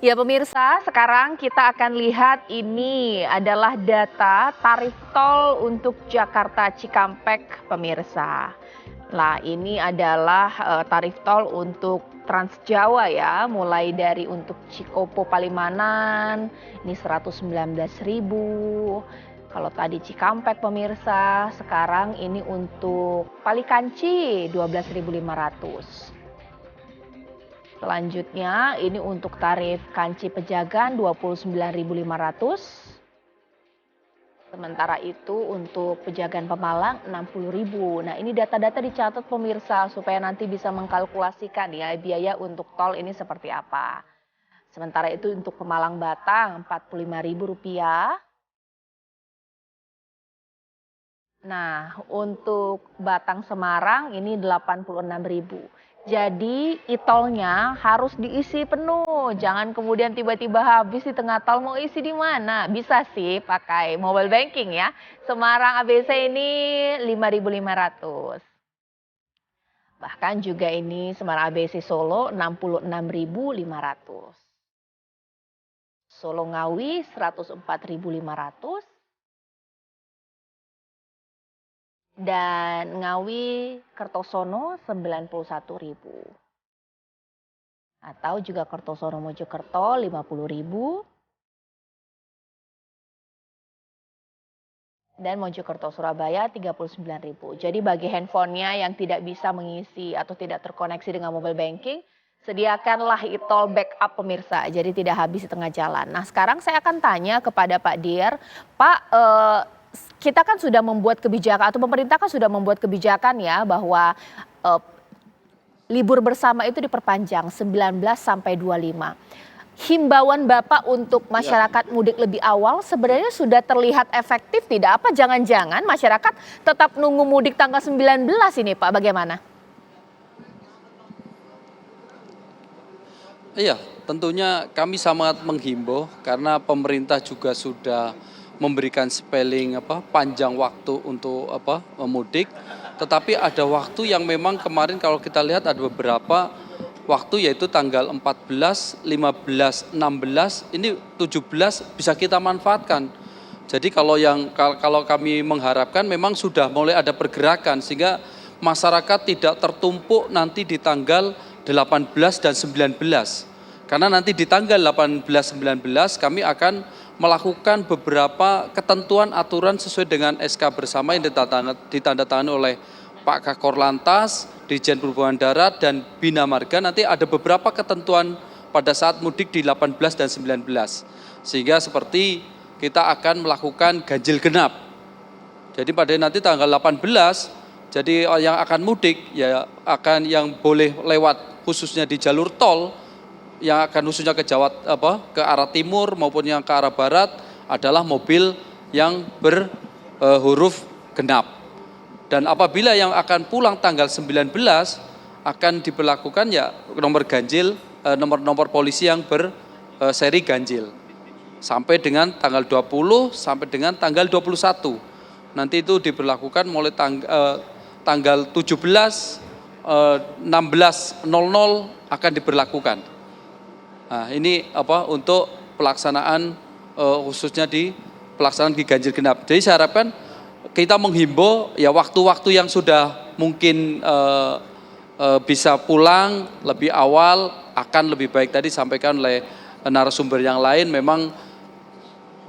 Ya pemirsa, sekarang kita akan lihat ini adalah data tarif tol untuk Jakarta Cikampek pemirsa. Nah ini adalah tarif tol untuk Trans Jawa ya, mulai dari untuk Cikopo Palimanan, ini 119.000. Kalau tadi Cikampek pemirsa, sekarang ini untuk Palikanci 12.500. Selanjutnya ini untuk tarif Kanci Pejagan 29.500. Sementara itu untuk Pejagan Pemalang 60.000. Nah, ini data-data dicatat pemirsa supaya nanti bisa mengkalkulasikan ya biaya untuk tol ini seperti apa. Sementara itu untuk Pemalang Batang Rp45.000. Nah, untuk Batang Semarang ini 86.000. Jadi e-tolnya harus diisi penuh. Jangan kemudian tiba-tiba habis di tengah tol mau isi di mana? Bisa sih pakai mobile banking ya. Semarang ABC ini 5.500. Bahkan juga ini Semarang ABC Solo 66.500. Solo Ngawi 104.500. Dan Ngawi Kertosono 91.000. Atau juga Kertosono Mojokerto 50.000. Dan Mojokerto Surabaya 39.000. Jadi bagi handphonenya yang tidak bisa mengisi atau tidak terkoneksi dengan mobile banking, sediakanlah e-tol backup pemirsa. Jadi tidak habis di tengah jalan. Nah sekarang saya akan tanya kepada Pak Dir, Pak kita kan sudah membuat kebijakan atau pemerintah kan sudah membuat kebijakan ya bahwa libur bersama itu diperpanjang 19 sampai 25. Himbauan Bapak untuk masyarakat mudik lebih awal sebenarnya sudah terlihat efektif tidak? Apa jangan-jangan masyarakat tetap nunggu mudik tanggal 19 ini Pak, bagaimana? Iya, tentunya kami sangat menghimbau karena pemerintah juga sudah memberikan spelling panjang waktu untuk mudik. Tetapi ada waktu yang memang kemarin kalau kita lihat ada beberapa waktu yaitu tanggal 14, 15, 16, ini 17 bisa kita manfaatkan. Jadi kalau kami mengharapkan memang sudah mulai ada pergerakan sehingga masyarakat tidak tertumpuk nanti di tanggal 18 dan 19. Karena nanti di tanggal 18 19 kami akan melakukan beberapa ketentuan aturan sesuai dengan SK bersama yang ditandatangani oleh Pak Kakor Lantas, Dirjen Perhubungan Darat dan Bina Marga. Nanti ada beberapa ketentuan pada saat mudik di 18 dan 19. Sehingga seperti kita akan melakukan ganjil genap. Jadi pada nanti tanggal 18, jadi yang akan mudik ya akan yang boleh lewat khususnya di jalur tol yang akan khususnya ke ke arah timur maupun yang ke arah barat adalah mobil yang berhuruf genap. Dan apabila yang akan pulang tanggal 19 akan diberlakukan ya nomor ganjil, nomor polisi yang berseri ganjil. Sampai dengan tanggal 20 sampai dengan tanggal 21. Nanti itu diberlakukan mulai tanggal 17, 16.00 akan diberlakukan. Nah, ini untuk pelaksanaan khususnya di pelaksanaan di ganjil genap. Jadi saya harapkan kita menghimbau ya waktu-waktu yang sudah mungkin bisa pulang lebih awal akan lebih baik. Tadi disampaikan oleh narasumber yang lain memang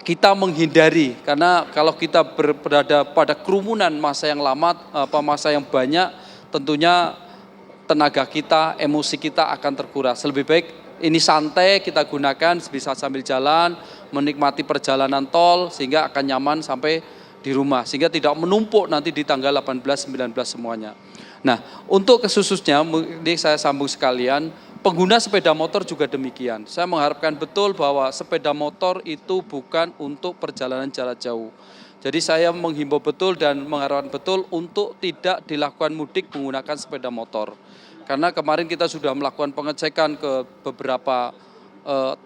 kita menghindari karena kalau kita berada pada kerumunan masa yang lama masa yang banyak tentunya tenaga kita, emosi kita akan terkuras. Lebih baik ini santai kita gunakan bisa sambil jalan, menikmati perjalanan tol sehingga akan nyaman sampai di rumah. Sehingga tidak menumpuk nanti di tanggal 18, 19 semuanya. Nah untuk khususnya ini saya sambung sekalian, pengguna sepeda motor juga demikian. Saya mengharapkan betul bahwa sepeda motor itu bukan untuk perjalanan jarak jauh. Jadi saya menghimbau betul dan mengharapkan betul untuk tidak dilakukan mudik menggunakan sepeda motor. Karena kemarin kita sudah melakukan pengecekan ke beberapa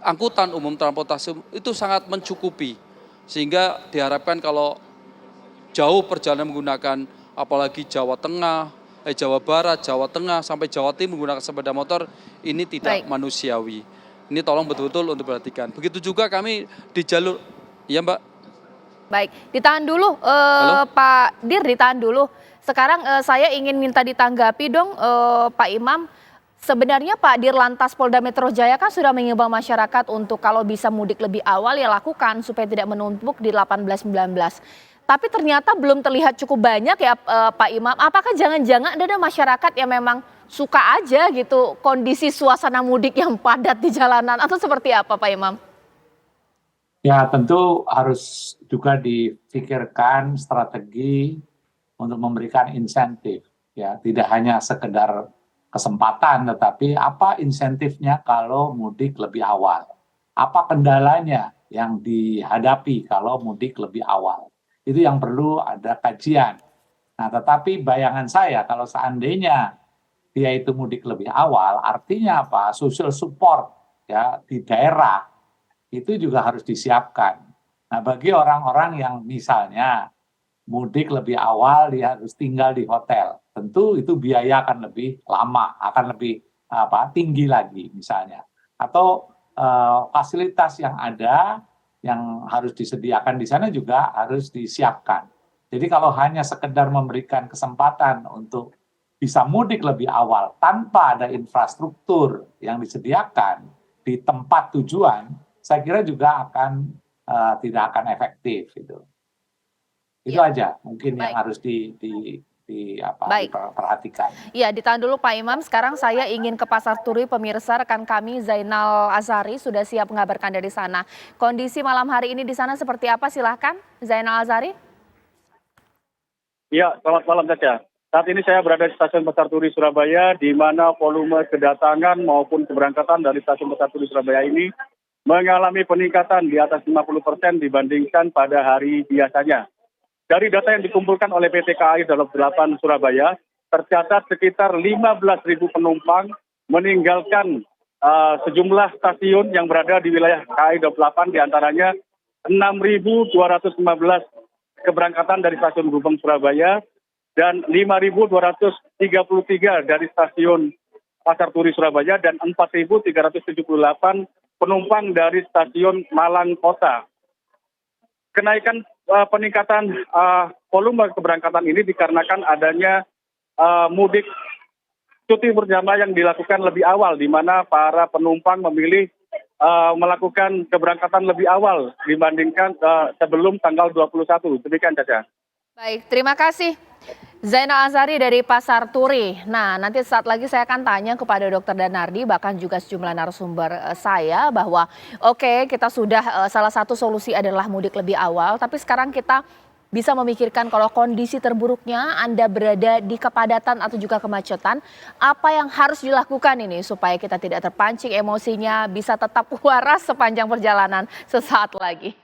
angkutan umum transportasi itu sangat mencukupi. Sehingga diharapkan kalau jauh perjalanan menggunakan apalagi Jawa Tengah, Jawa Barat, Jawa Tengah sampai Jawa Timur menggunakan sepeda motor ini tidak manusiawi. Ini tolong betul-betul untuk perhatikan. Begitu juga kami di jalur, ya Mbak. Baik, ditahan dulu Halo? Pak Dir, ditahan dulu. Sekarang saya ingin minta ditanggapi dong Pak Imam. Sebenarnya Pak Dirlantas Polda Metro Jaya kan sudah mengimbau masyarakat untuk kalau bisa mudik lebih awal ya lakukan supaya tidak menumpuk di 18-19. Tapi ternyata belum terlihat cukup banyak ya Pak Imam. Apakah jangan-jangan ada masyarakat yang memang suka aja gitu kondisi suasana mudik yang padat di jalanan atau seperti apa Pak Imam? Ya, tentu harus juga difikirkan strategi untuk memberikan insentif. Ya, tidak hanya sekedar kesempatan, tetapi apa insentifnya kalau mudik lebih awal? Apa kendalanya yang dihadapi kalau mudik lebih awal? Itu yang perlu ada kajian. Nah, tetapi bayangan saya kalau seandainya dia itu mudik lebih awal, artinya apa? Social support ya di daerah itu juga harus disiapkan. Nah, bagi orang-orang yang misalnya mudik lebih awal, dia harus tinggal di hotel. Tentu itu biaya akan lebih lama, akan lebih tinggi lagi misalnya. Atau fasilitas yang ada yang harus disediakan di sana juga harus disiapkan. Jadi kalau hanya sekedar memberikan kesempatan untuk bisa mudik lebih awal tanpa ada infrastruktur yang disediakan di tempat tujuan, saya kira juga akan tidak akan efektif itu. Itu Ya, aja mungkin yang baik. harus Baik. diperhatikan. Ya, ditahan dulu Pak Imam. Sekarang saya ingin ke Pasar Turi, pemirsa. Rekan kami Zainal Azari sudah siap mengabarkan dari sana. Kondisi malam hari ini di sana seperti apa? Silahkan Zainal Azari. Ya, selamat malam Caca. Saat ini saya berada di stasiun Pasar Turi Surabaya, di mana volume kedatangan maupun keberangkatan dari stasiun Pasar Turi Surabaya ini mengalami peningkatan di atas 50% dibandingkan pada hari biasanya. Dari data yang dikumpulkan oleh PT KAI Daob 8 Surabaya, tercatat sekitar 15.000 penumpang meninggalkan sejumlah stasiun yang berada di wilayah KAI Daob 8, diantaranya 6.215 keberangkatan dari stasiun Gubeng Surabaya dan 5.233 dari stasiun Pasar Turi Surabaya dan 4.378 penumpang dari stasiun Malang Kota. Kenaikan peningkatan volume keberangkatan ini dikarenakan adanya mudik cuti bersama yang dilakukan lebih awal, di mana para penumpang memilih melakukan keberangkatan lebih awal dibandingkan sebelum tanggal 21. Demikian saja. Baik, terima kasih. Zainal Azari dari Pasar Turi. Nah, nanti saat lagi saya akan tanya kepada Dr. Danardi, bahkan juga sejumlah narasumber saya bahwa oke, kita sudah salah satu solusi adalah mudik lebih awal, tapi sekarang kita bisa memikirkan kalau kondisi terburuknya Anda berada di kepadatan atau juga kemacetan, apa yang harus dilakukan ini supaya kita tidak terpancing emosinya, bisa tetap waras sepanjang perjalanan sesaat lagi.